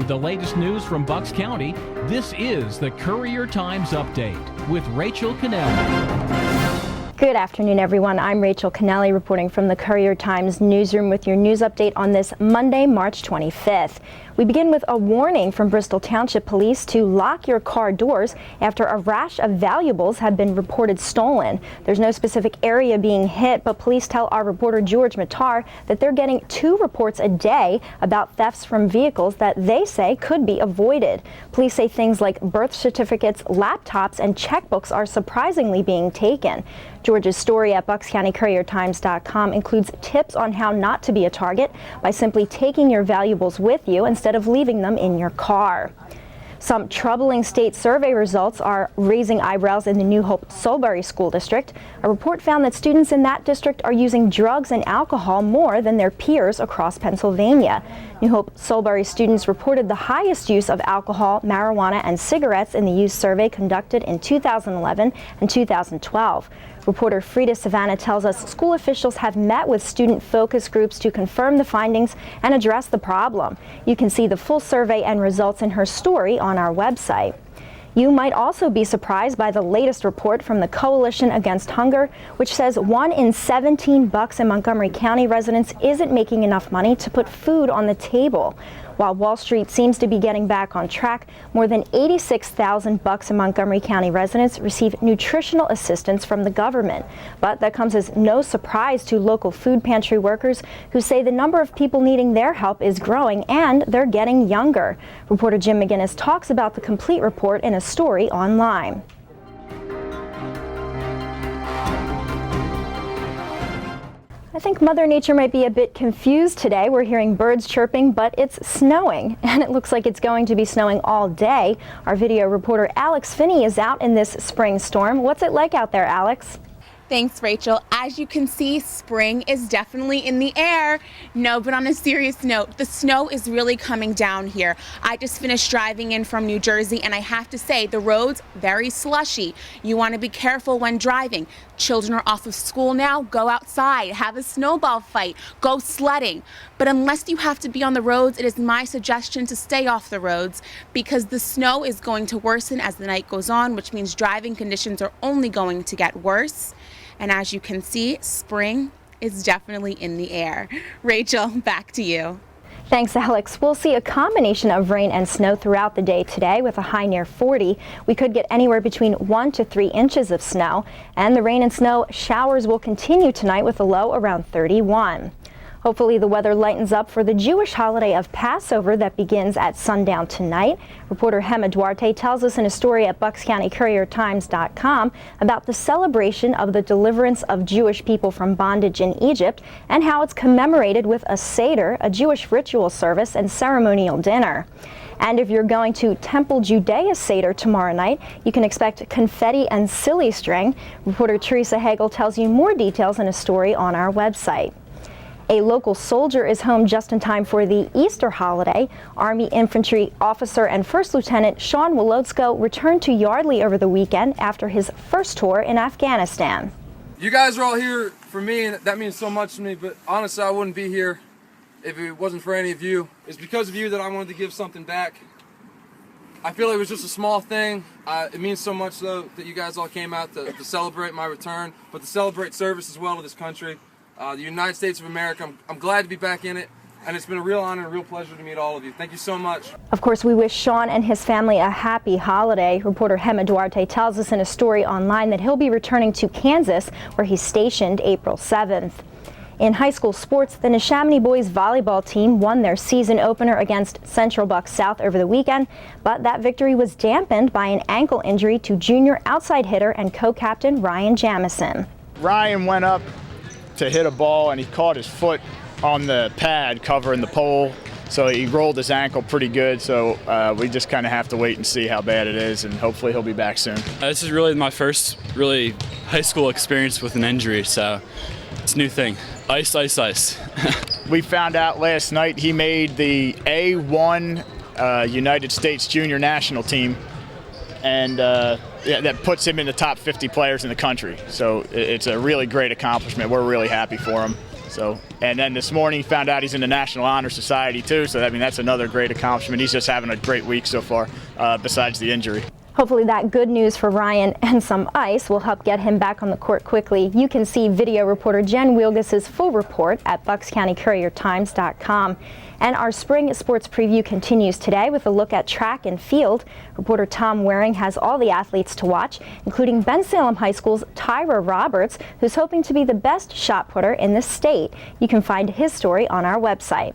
With the latest news from Bucks County, this is the Courier Times Update with Rachel Canelli. Good afternoon, everyone. I'm Rachel Canelli reporting from the Courier Times newsroom with your news update on this Monday, March 25th. We begin with a warning from Bristol Township Police to lock your car doors after a rash of valuables have been reported stolen. There's no specific area being hit, but police tell our reporter George Matar that they're getting 2 reports a day about thefts from vehicles that they say could be avoided. Police say things like birth certificates, laptops, and checkbooks are surprisingly being taken. George's story at buckscountycouriertimes.com includes tips on how not to be a target by simply taking your valuables with you instead of leaving them in your car. Some troubling state survey results are raising eyebrows in the new Hope-Solebury school district. A report found that students in that district are using drugs and alcohol more than their peers across Pennsylvania. New Hope-Solebury students reported the highest use of alcohol, marijuana, and cigarettes in the youth survey conducted in 2011 and 2012. Reporter Frida Savannah tells us school officials have met with student focus groups to confirm the findings and address the problem. You can see the full survey and results in her story on our website. You might also be surprised by the latest report from the Coalition Against Hunger, which says 1 in 17 Bucks and Montgomery County residents isn't making enough money to put food on the table. While Wall Street seems to be getting back on track, more than 86,000 Bucks and Montgomery County residents receive nutritional assistance from the government. But that comes as no surprise to local food pantry workers who say the number of people needing their help is growing and they're getting younger. Reporter Jim McGinnis talks about the complete report in a story online. I think Mother Nature might be a bit confused today. We're hearing birds chirping, but it's snowing, and it looks like it's going to be snowing all day. Our video reporter Alex Finney is out in this spring storm. What's it like out there, Alex? Thanks, Rachel. As you can see, spring is definitely in the air. No, but on a serious note, the snow is really coming down here. I just finished driving in from New Jersey, and I have to say, the road's very slushy. You want to be careful when driving. Children are off of school now. Go outside, have a snowball fight, go sledding. But unless you have to be on the roads, it is my suggestion to stay off the roads because the snow is going to worsen as the night goes on, which means driving conditions are only going to get worse. And as you can see, spring is definitely in the air. Rachel, back to you. Thanks, Alex. We'll see a combination of rain and snow throughout the day today with a high near 40. We could get anywhere between 1 to 3 inches of snow, and the rain and snow showers will continue tonight with a low around 31. Hopefully the weather lightens up for the Jewish holiday of Passover that begins at sundown tonight. Reporter Hema Duarte tells us in a story at buckscountycouriertimes.com about the celebration of the deliverance of Jewish people from bondage in Egypt and how it's commemorated with a Seder, a Jewish ritual service and ceremonial dinner. And if you're going to Temple Judea Seder tomorrow night, you can expect confetti and silly string. Reporter Teresa Hagel tells you more details in a story on our website. A local soldier is home just in time for the Easter holiday. Army Infantry Officer and First Lieutenant Sean Wolotsko returned to Yardley over the weekend after his first tour in Afghanistan. You guys are all here for me, and that means so much to me, but honestly, I wouldn't be here if it wasn't for any of you. It's because of you that I wanted to give something back. I feel like it was just a small thing. It means so much, though, that you guys all came out to celebrate my return, but to celebrate service as well to this country. The United States of America. I'm glad to be back in it, and it's been a real honor and a real pleasure to meet all of you. Thank you so much. Of course, we wish Sean and his family a happy holiday. Reporter Hema Duarte tells us in a story online that he'll be returning to Kansas, where he's stationed April 7th. In high school sports, the Neshaminy boys volleyball team won their season opener against Central Bucks South over the weekend, but that victory was dampened by an ankle injury to junior outside hitter and co-captain Ryan Jamison. Ryan went up to hit a ball and he caught his foot on the pad covering the pole, so he rolled his ankle pretty good, so we just kind of have to wait and see how bad it is, and hopefully he'll be back soon. This is really my first high school experience with an injury, so it's a new thing. Ice, ice, ice. We found out last night he made the A1 United States Junior National Team, and that puts him in the top 50 players in the country. So it's a really great accomplishment. We're really happy for him. So, and then this morning found out he's in the National Honor Society too. So that's another great accomplishment. He's just having a great week so far, besides the injury. Hopefully that good news for Ryan and some ice will help get him back on the court quickly. You can see video reporter Jen Wielgus' full report at buckscountycouriertimes.com. And our spring sports preview continues today with a look at track and field. Reporter Tom Waring has all the athletes to watch, including Bensalem High School's Tyra Roberts, who's hoping to be the best shot putter in the state. You can find his story on our website.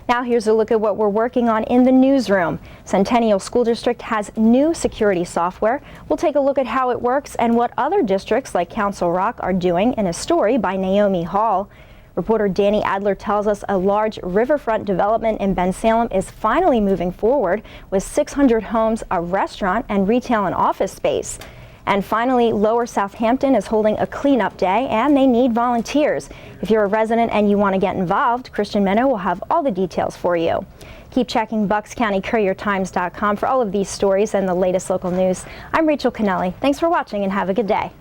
Now here's a look at what we're working on in the newsroom. Centennial School District has new security software. We'll take a look at how it works and what other districts like Council Rock are doing in a story by Naomi Hall. Reporter Danny Adler tells us a large riverfront development in Bensalem is finally moving forward with 600 homes, a restaurant, and retail and office space. And finally, Lower Southampton is holding a cleanup day, and they need volunteers. If you're a resident and you want to get involved, Christian Menno will have all the details for you. Keep checking buckscountycouriertimes.com for all of these stories and the latest local news. I'm Rachel Canelli. Thanks for watching and have a good day.